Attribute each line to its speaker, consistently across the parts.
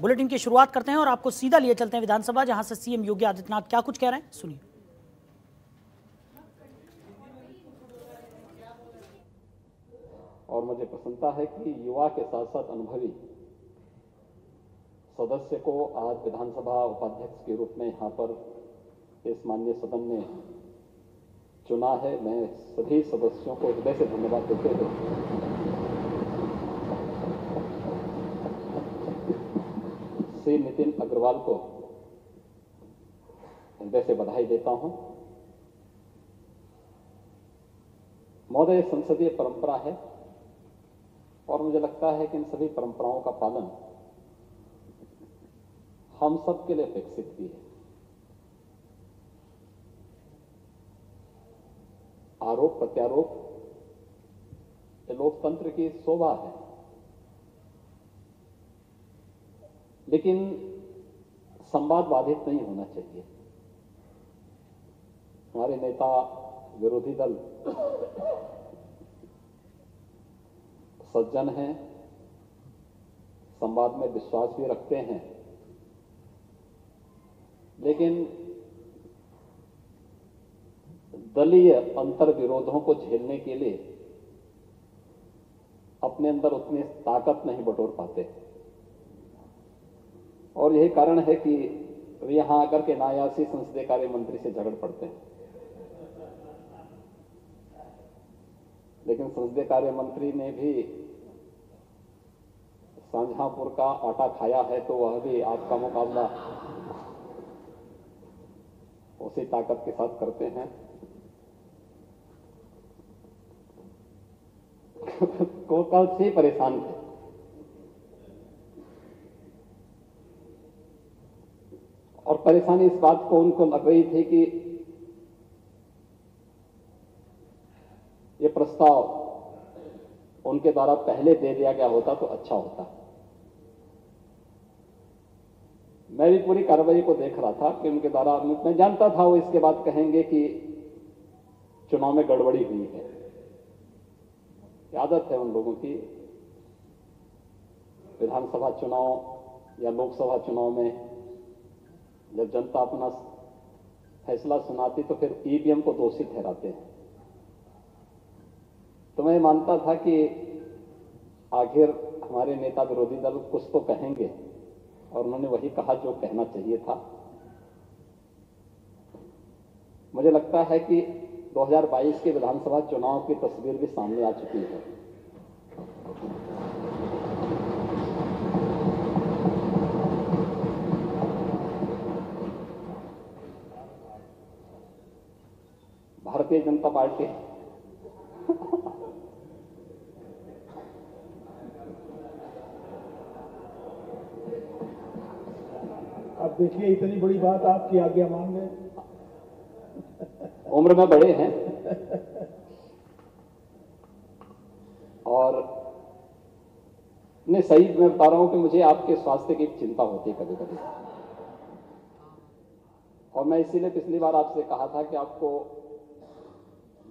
Speaker 1: Bulletin की शुरुआत करते हैं और आपको सीधा लिए चलते हैं विधानसभा, जहां से सीएम योगी आदित्यनाथ क्या कुछ कह रहे हैं, सुनिए।
Speaker 2: और मुझे प्रसन्नता है कि युवा के साथ साथ अनुभवी सदस्य को आज विधानसभा उपाध्यक्ष के रूप में यहां पर इस माननीय सदन ने चुना है। मैं सभी सदस्यों को हृदय से धन्यवाद देते हुए श्री नितिन अग्रवाल को हृदय से बधाई देता हूं। महोदय, संसदीय परंपरा है और मुझे लगता है कि इन सभी परंपराओं का पालन हम सब के लिए अपेक्षित भी है। आरोप प्रत्यारोप ये लोकतंत्र की शोभा है, लेकिन संवाद बाधित नहीं होना चाहिए। हमारे नेता विरोधी दल सज्जन हैं, संवाद में विश्वास भी रखते हैं, लेकिन दलीय अंतर विरोधों को झेलने के लिए अपने अंदर उतनी ताकत नहीं बटोर पाते और यही कारण है कि वे यहां आकर के नायासी संसदीय कार्य मंत्री से झगड़ पड़ते हैं। लेकिन संसदीय कार्य मंत्री ने भी शाहजहांपुर का आटा खाया है, तो वह भी आपका मुकाबला उसी ताकत के साथ करते हैं। को कल से परेशान थे। और परेशानी इस बात को उनको लग रही थी कि ये प्रस्ताव उनके द्वारा पहले दे दिया गया होता तो अच्छा होता। मैं भी पूरी कार्रवाई को देख रहा था कि उनके द्वारा, मैं जानता था वो इसके बाद कहेंगे कि चुनाव में गड़बड़ी हुई है। आदत है उन लोगों की, विधानसभा चुनाव या लोकसभा चुनाव में जब जनता अपना फैसला सुनाती तो फिर ईवीएम को दोषी ठहराते हैं। तो मैं मानता था कि आखिर हमारे नेता विरोधी दल कुछ तो कहेंगे और उन्होंने वही कहा जो कहना चाहिए था। मुझे लगता है कि 2022 के विधानसभा चुनाव की तस्वीर भी सामने आ चुकी है। भारतीय जनता पार्टी
Speaker 3: अब देखिए, इतनी बड़ी बात आपकी आज्ञा मांग रहे हैं।
Speaker 2: उम्र में बड़े हैं और नहीं, सही मैं बता रहा हूं कि मुझे आपके स्वास्थ्य की चिंता होती है कभी कभी, और मैं इसीलिए पिछली बार आपसे कहा था कि आपको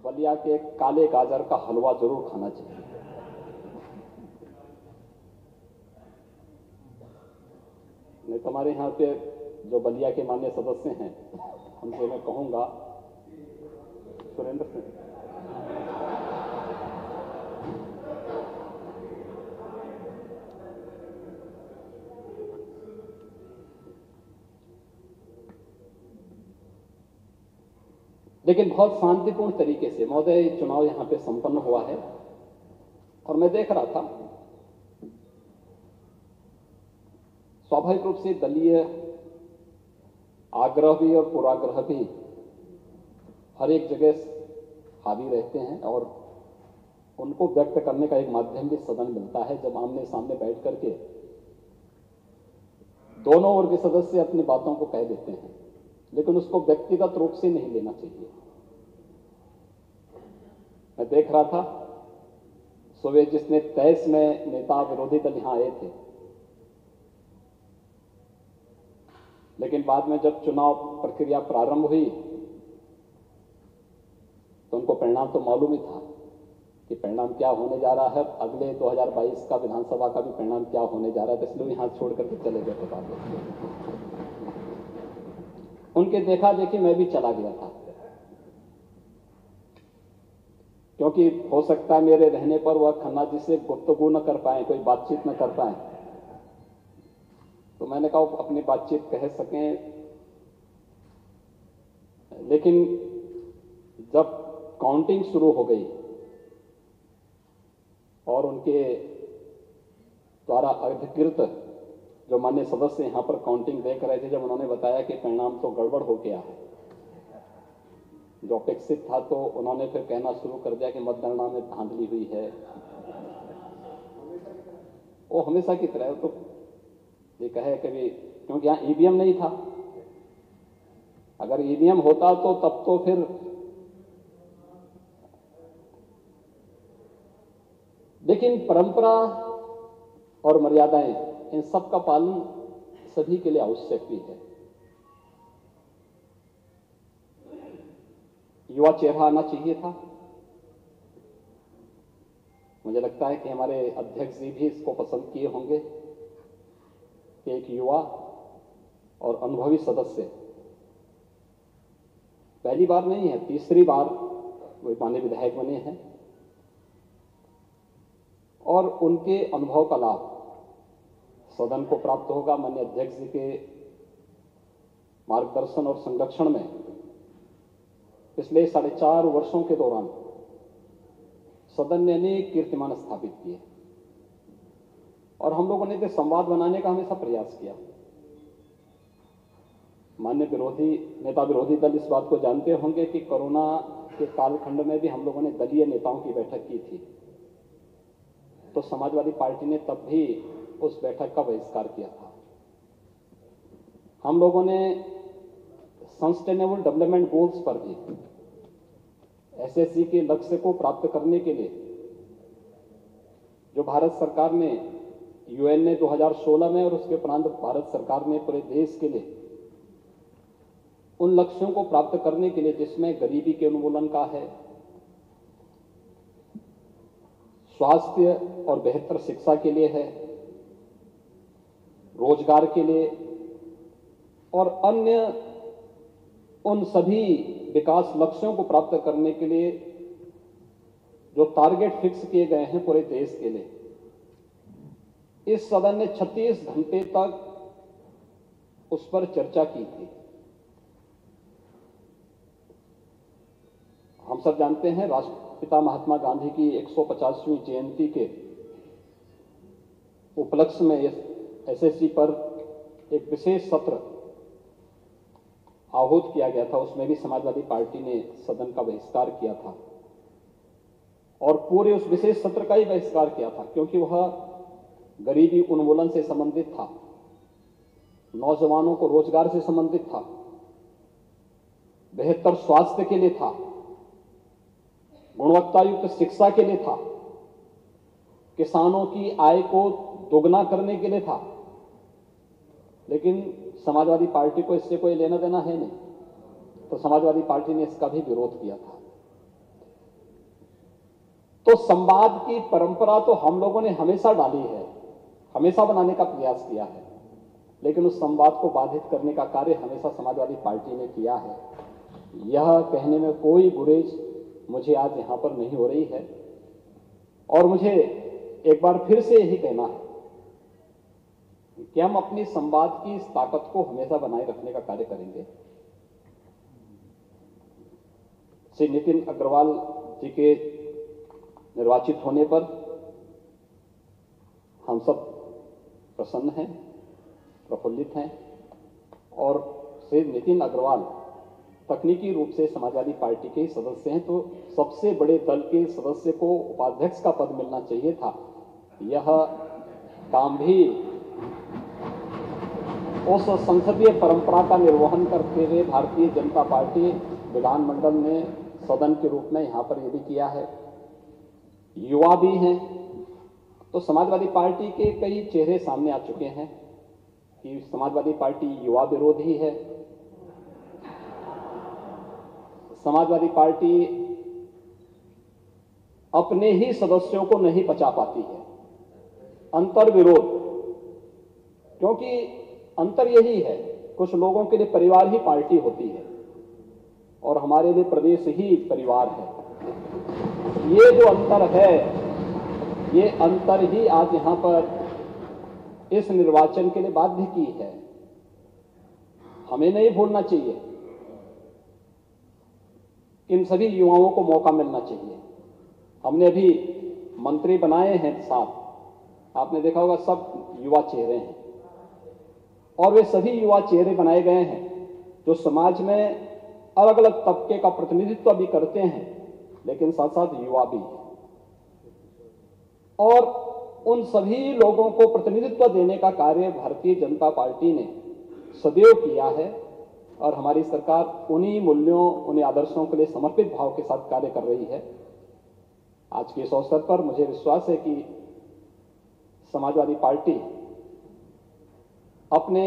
Speaker 2: बलिया के काले गाजर का हलवा जरूर खाना चाहिए। मैं तुम्हारे यहां पे जो बलिया के माननीय सदस्य हैं उनसे मैं कहूंगा, सुरेंद्र सिंह, लेकिन बहुत शांतिपूर्ण तरीके से महोदय चुनाव यहां पे संपन्न हुआ है। और मैं देख रहा था, स्वाभाविक रूप से दलीय आग्रह भी और पूर्वाग्रह भी हर एक जगह हावी रहते हैं और उनको व्यक्त करने का एक माध्यम भी सदन मिलता है, जब आमने सामने बैठ करके दोनों वर्ग के सदस्य अपनी बातों को कह देते हैं, लेकिन उसको व्यक्तिगत रूप से नहीं लेना चाहिए। मैं देख रहा था सुबह जिसने 23 में नेता विरोधी दल यहां आए थे, लेकिन बाद में जब चुनाव प्रक्रिया प्रारंभ हुई तो उनको परिणाम तो मालूम ही था। कि परिणाम क्या होने जा रहा है, अगले 2022 का विधानसभा का भी परिणाम क्या होने जा रहा है, तो इसलिए यहाँ छोड़ करके चले गए थे बात। उनके देखा देखी मैं भी चला गया था, क्योंकि हो सकता है मेरे रहने पर वह खन्ना जी से गुफ्तगू न कर पाए, कोई बातचीत न कर पाए। तो मैंने कहा अपनी बातचीत कह सकें, लेकिन जब काउंटिंग शुरू हो गई और उनके द्वारा अधिकृत जो माननीय सदस्य यहां पर काउंटिंग देख रहे थे, जब उन्होंने बताया कि परिणाम तो गड़बड़ हो गया है, जो अपेक्षित था, तो उन्होंने फिर कहना शुरू कर दिया कि मतगणना में धांधली हुई है। वो हमेशा की तरह तो ये कहे कभी, क्योंकि यहां ईवीएम नहीं था। अगर ईवीएम होता तो तब तो फिर, लेकिन परंपरा और मर्यादाएं, इन सब का पालन सभी के लिए आवश्यक भी है। युवा चेहरा आना चाहिए था। मुझे लगता है कि हमारे अध्यक्ष जी भी इसको पसंद किए होंगे कि एक युवा और अनुभवी सदस्य, पहली बार नहीं है, तीसरी बार वे माननीय विधायक बने हैं, और उनके अनुभव का लाभ सदन को प्राप्त होगा। माननीय अध्यक्ष जी के मार्गदर्शन और संरक्षण में पिछले 4.5 वर्षों के दौरान सदन ने अनेक कीर्तिमान स्थापित किए, और हम लोगों ने संवाद बनाने का हमेशा प्रयास किया। माननीय विरोधी दल इस बात को जानते होंगे कि कोरोना के कालखंड में भी हम लोगों ने दलीय नेताओं की बैठक की थी, तो समाजवादी पार्टी ने तब भी उस बैठक का बहिष्कार किया था। हम लोगों ने सस्टेनेबल डेवलपमेंट गोल्स पर भी, एसएसजी के लक्ष्य को प्राप्त करने के लिए जो भारत सरकार ने, यूएन ने 2016 में और उसके उपरांत भारत सरकार ने पूरे देश के लिए उन लक्ष्यों को प्राप्त करने के लिए, जिसमें गरीबी के उन्मूलन का है, स्वास्थ्य और बेहतर शिक्षा के लिए है, रोजगार के लिए, और अन्य उन सभी विकास लक्ष्यों को प्राप्त करने के लिए जो टारगेट फिक्स किए गए हैं पूरे देश के लिए, इस सदन ने 36 घंटे तक उस पर चर्चा की थी। हम सब जानते हैं राष्ट्रपिता महात्मा गांधी की 150वीं जयंती के उपलक्ष्य में एसएसजी पर एक विशेष सत्र आहूत किया गया था। उसमें भी समाजवादी पार्टी ने सदन का बहिष्कार किया था, और पूरे उस विशेष सत्र का ही बहिष्कार किया था, क्योंकि वह गरीबी उन्मूलन से संबंधित था, नौजवानों को रोजगार से संबंधित था, बेहतर स्वास्थ्य के लिए था, गुणवत्तायुक्त शिक्षा के लिए था, किसानों की आय को दोगुना करने के लिए था। लेकिन समाजवादी पार्टी को इससे कोई लेना देना है नहीं, तो समाजवादी पार्टी ने इसका भी विरोध किया था। तो संवाद की परंपरा तो हम लोगों ने हमेशा डाली है, हमेशा बनाने का प्रयास किया है, लेकिन उस संवाद को बाधित करने का कार्य हमेशा समाजवादी पार्टी ने किया है। यह कहने में कोई गुरेज मुझे आज यहां पर नहीं हो रही है, और मुझे एक बार फिर से यही कहना है कि हम अपनी संवाद की इस ताकत को हमेशा बनाए रखने का कार्य करेंगे। श्री नितिन अग्रवाल जी के निर्वाचित होने पर हम सब प्रसन्न हैं, प्रफुल्लित हैं, और श्री नितिन अग्रवाल तकनीकी रूप से समाजवादी पार्टी के सदस्य हैं, तो सबसे बड़े दल के सदस्य को उपाध्यक्ष का पद मिलना चाहिए था। यह काम भी उस संसदीय परंपरा का निर्वहन करते हुए भारतीय जनता पार्टी विधानमंडल ने सदन के रूप में यहां पर यह भी किया है। युवा भी हैं, तो समाजवादी पार्टी के कई चेहरे सामने आ चुके हैं कि समाजवादी पार्टी युवा विरोधी है, समाजवादी पार्टी अपने ही सदस्यों को नहीं बचा पाती है। अंतर विरोध, क्योंकि अंतर यही है, कुछ लोगों के लिए परिवार ही पार्टी होती है और हमारे लिए प्रदेश ही परिवार है। ये जो अंतर है, ये अंतर ही आज यहां पर इस निर्वाचन के लिए बाध्य की है। हमें नहीं भूलना चाहिए, इन सभी युवाओं को मौका मिलना चाहिए। हमने अभी मंत्री बनाए हैं साथ, आपने देखा होगा सब युवा चेहरे हैं और वे सभी युवा चेहरे बनाए गए हैं जो समाज में अलग अलग तबके का प्रतिनिधित्व भी करते हैं, लेकिन साथ साथ युवा भी हैं। और उन सभी लोगों को प्रतिनिधित्व देने का कार्य भारतीय जनता पार्टी ने सदैव किया है और हमारी सरकार उन्हीं मूल्यों, उन्हीं आदर्शों के लिए समर्पित भाव के साथ कार्य कर रही है। आज के इस अवसर पर मुझे विश्वास है कि समाजवादी पार्टी अपने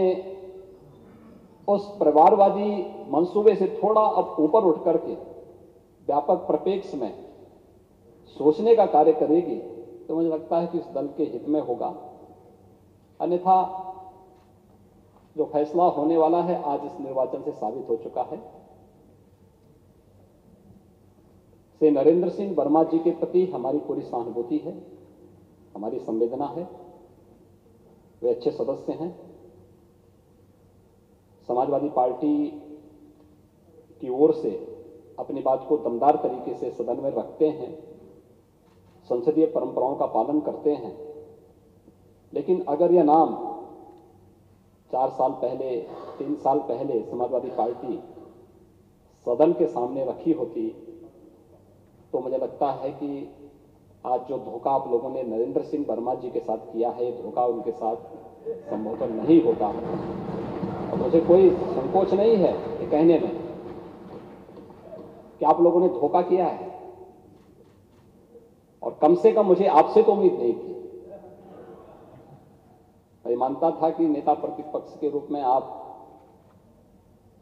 Speaker 2: उस परिवारवादी मंसूबे से थोड़ा अब ऊपर उठ करके व्यापक परिप्रेक्ष्य में सोचने का कार्य करेगी, तो मुझे लगता है कि इस दल के हित में होगा। अन्यथा जो फैसला होने वाला है आज इस निर्वाचन से साबित हो चुका है। श्री नरेंद्र सिंह वर्मा जी के प्रति हमारी पूरी सहानुभूति है, हमारी संवेदना है। वे अच्छे सदस्य हैं, समाजवादी पार्टी की ओर से अपनी बात को दमदार तरीके से सदन में रखते हैं, संसदीय परंपराओं का पालन करते हैं। लेकिन अगर यह नाम 4 साल पहले, 3 साल पहले समाजवादी पार्टी सदन के सामने रखी होती, तो मुझे लगता है कि आज जो धोखा आप लोगों ने नरेंद्र सिंह वर्मा जी के साथ किया है, ये धोखा उनके साथ संभवतः नहीं होता। और मुझे कोई संकोच नहीं है ये कहने में कि आप लोगों ने धोखा किया है, और कम से कम मुझे आपसे तो उम्मीद नहीं थी। मैं मानता था कि नेता प्रतिपक्ष के रूप में आप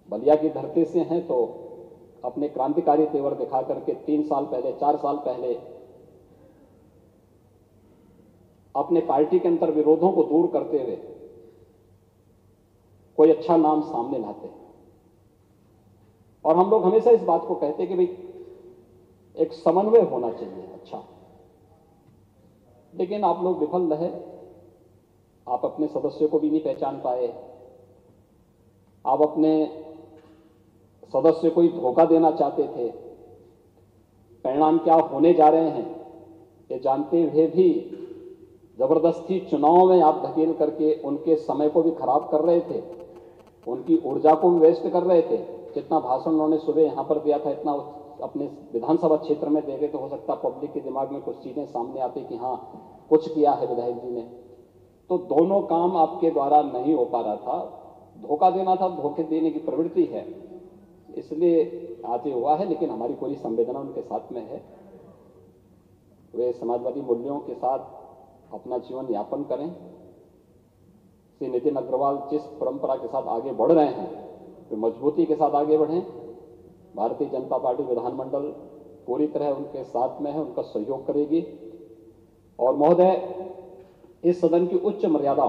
Speaker 2: बलिया की धरती से हैं, तो अपने क्रांतिकारी तेवर दिखा करके 3 साल पहले, 4 साल पहले अपने पार्टी के अंतर विरोधों को दूर करते हुए कोई अच्छा नाम सामने लाते। और हम लोग हमेशा इस बात को कहते कि भाई एक समन्वय होना चाहिए अच्छा, लेकिन आप लोग विफल रहे। आप अपने सदस्यों को भी नहीं पहचान पाए, आप अपने सदस्य को ही धोखा देना चाहते थे। परिणाम क्या होने जा रहे हैं ये जानते हुए भी जबरदस्ती चुनाव में आप धकेल करके उनके समय को भी खराब कर रहे थे, उनकी ऊर्जा को भी वेस्ट कर रहे थे। जितना भाषण उन्होंने सुबह यहां पर दिया था, इतना अपने विधानसभा क्षेत्र में देते तो हो सकता पब्लिक के दिमाग में कुछ चीजें सामने आती कि हाँ कुछ किया है विधायक जी ने। तो दोनों काम आपके द्वारा नहीं हो पा रहा था, धोखा देना था, धोखे देने की प्रवृत्ति है, इसलिए आज ये हुआ है। लेकिन हमारी पूरी संवेदना उनके साथ में है। वे समाजवादी मूल्यों के साथ अपना जीवन यापन करें। श्री नितिन अग्रवाल जिस परंपरा के साथ आगे बढ़ रहे हैं, वे मजबूती के साथ आगे बढ़ें। भारतीय जनता पार्टी विधानमंडल पूरी तरह उनके साथ में है, उनका सहयोग करेगी। और महोदय, इस सदन की उच्च मर्यादा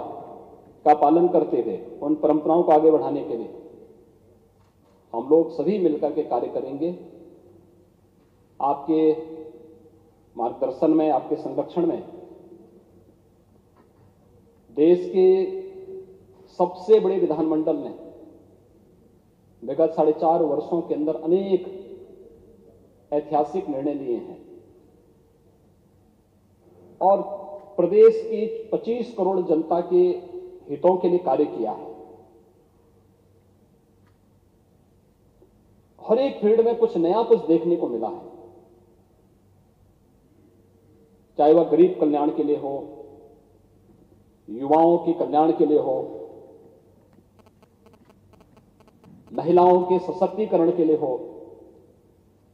Speaker 2: का पालन करते हुए उन परंपराओं को आगे बढ़ाने के लिए हम लोग सभी मिलकर के कार्य करेंगे। आपके मार्गदर्शन में, आपके संरक्षण में देश के सबसे बड़े विधानमंडल ने विगत 4.5 वर्षों के अंदर अनेक ऐतिहासिक निर्णय लिए हैं और प्रदेश की 25 करोड़ जनता के हितों के लिए कार्य किया है। हर एक फील्ड में कुछ नया, कुछ देखने को मिला है, चाहे वह गरीब कल्याण के लिए हो, युवाओं के कल्याण के लिए हो, महिलाओं के सशक्तिकरण के लिए हो,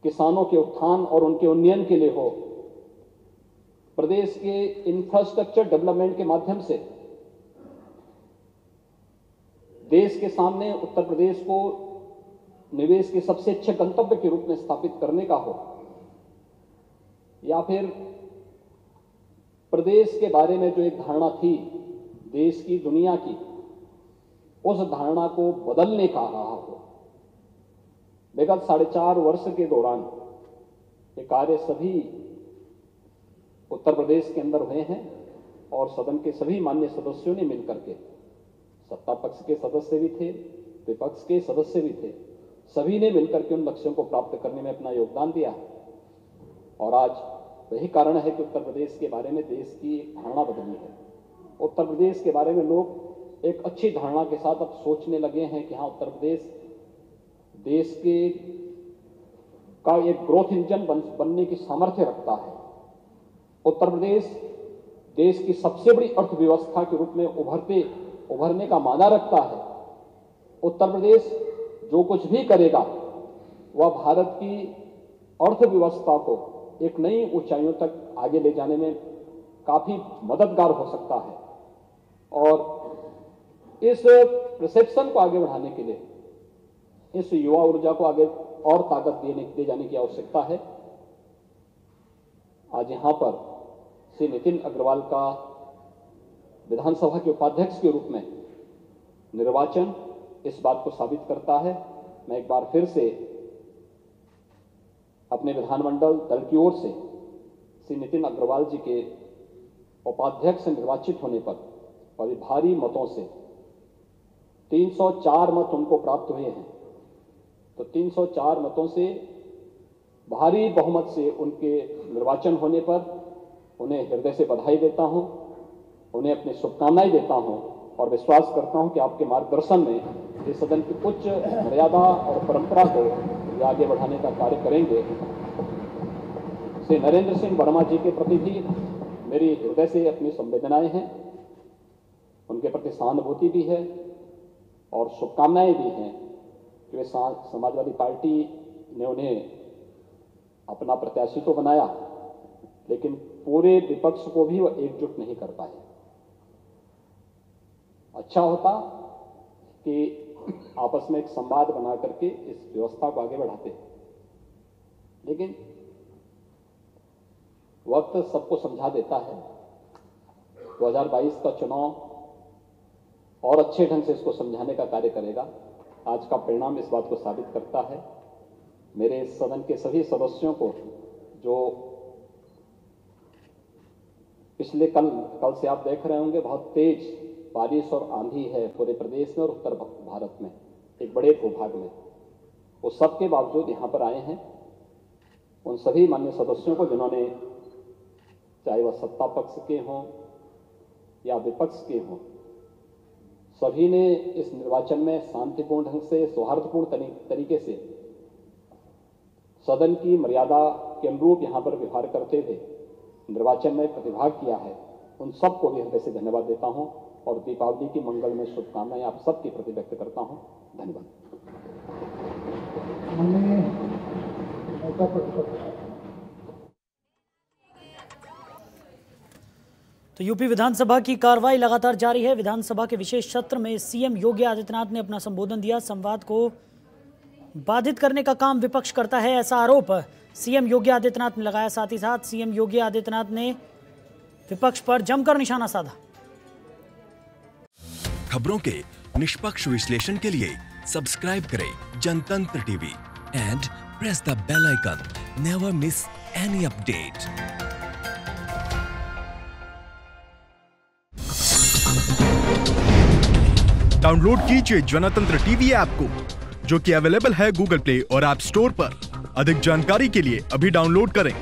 Speaker 2: किसानों के उत्थान और उनके उन्नयन के लिए हो, प्रदेश के इंफ्रास्ट्रक्चर डेवलपमेंट के माध्यम से देश के सामने उत्तर प्रदेश को निवेश के सबसे अच्छे गंतव्य के रूप में स्थापित करने का हो। या फिर प्रदेश के बारे में जो एक धारणा थी देश की, दुनिया की, उस धारणा को बदलने का रहा हो। विगत 4.5 वर्ष के दौरान ये कार्य सभी उत्तर प्रदेश के अंदर हुए हैं और सदन के सभी माननीय सदस्यों ने मिलकर के, सत्ता पक्ष के सदस्य भी थे, विपक्ष के सदस्य भी थे, सभी ने मिलकर के उन लक्ष्यों को प्राप्त करने में अपना योगदान दिया। और आज वही कारण है कि उत्तर प्रदेश के बारे में देश की एक धारणा बदली है। उत्तर प्रदेश के बारे में लोग एक अच्छी धारणा के साथ अब सोचने लगे हैं कि हाँ, उत्तर प्रदेश देश के का एक ग्रोथ इंजन बनने की सामर्थ्य रखता है। उत्तर प्रदेश देश की सबसे बड़ी अर्थव्यवस्था के रूप में उभरने का माना रखता है। उत्तर प्रदेश जो कुछ भी करेगा वह भारत की अर्थव्यवस्था को एक नई ऊंचाइयों तक आगे ले जाने में काफी मददगार हो सकता है। और इस परसेप्शन को आगे बढ़ाने के लिए, इस युवा ऊर्जा को आगे और ताकत दे जाने की आवश्यकता है। आज यहां पर श्री नितिन अग्रवाल का विधानसभा के उपाध्यक्ष के रूप में निर्वाचन इस बात को साबित करता है। मैं एक बार फिर से अपने विधानमंडल दल की ओर से श्री नितिन अग्रवाल जी के उपाध्यक्ष निर्वाचित होने पर बड़ी भारी मतों से 304 मत उनको प्राप्त हुए हैं, तो 304 मतों से भारी बहुमत से उनके निर्वाचन होने पर उन्हें हृदय से बधाई देता हूं, उन्हें अपनी शुभकामनाएं देता हूं और विश्वास करता हूं कि आपके मार्गदर्शन में इस सदन की उच्च मर्यादा और परंपरा को आगे बढ़ाने का कार्य करेंगे। श्री नरेंद्र सिंह वर्मा जी के प्रति भी मेरी हृदय से अपनी संवेदनाएं हैं, उनके प्रति सहानुभूति भी है और शुभकामनाएं भी हैं कि वे समाजवादी पार्टी ने उन्हें अपना प्रत्याशी तो बनाया, लेकिन पूरे विपक्ष को भी वह एकजुट नहीं कर पाए। अच्छा होता कि आपस में एक संवाद बना करके इस व्यवस्था को आगे बढ़ाते, लेकिन वक्त सबको समझा देता है। 2022 का चुनाव और अच्छे ढंग से इसको समझाने का कार्य करेगा। आज का परिणाम इस बात को साबित करता है। मेरे सदन के सभी सदस्यों को, जो पिछले कल से आप देख रहे होंगे बहुत तेज बारिश और आंधी है पूरे प्रदेश में और उत्तर भारत में, एक बड़े भूभाग में, वो सब के बावजूद यहाँ पर आए हैं। उन सभी माननीय सदस्यों को जिन्होंने, चाहे वह सत्ता पक्ष के हों या विपक्ष के हों, सभी ने इस निर्वाचन में शांतिपूर्ण ढंग से, सौहार्दपूर्ण तरीके से सदन की मर्यादा के अनुरूप यहाँ पर व्यवहार करते हुए निर्वाचन में प्रतिभाग किया है। उन सबको भी हृदय से धन्यवाद देता हूं और दीपावली की मंगलमय शुभकामनाएं आप सबके प्रति व्यक्त करता हूं। धन्यवाद।
Speaker 1: तो यूपी विधानसभा की कार्रवाई लगातार जारी है। विधानसभा के विशेष सत्र में सीएम योगी आदित्यनाथ ने अपना संबोधन दिया। संवाद को बाधित करने का काम विपक्ष करता है, ऐसा आरोप सीएम योगी आदित्यनाथ ने लगाया। साथ ही साथ सीएम योगी आदित्यनाथ ने विपक्ष पर जमकर निशाना साधा।
Speaker 4: खबरों के निष्पक्ष विश्लेषण के लिए सब्सक्राइब करें Jantantra TV and press the bell icon. Never miss any update.
Speaker 5: Download कीजिए जनतंत्र टीवी ऐप को, जो कि अवेलेबल है गूगल प्ले और ऐप स्टोर पर। अधिक जानकारी के लिए अभी डाउनलोड करें।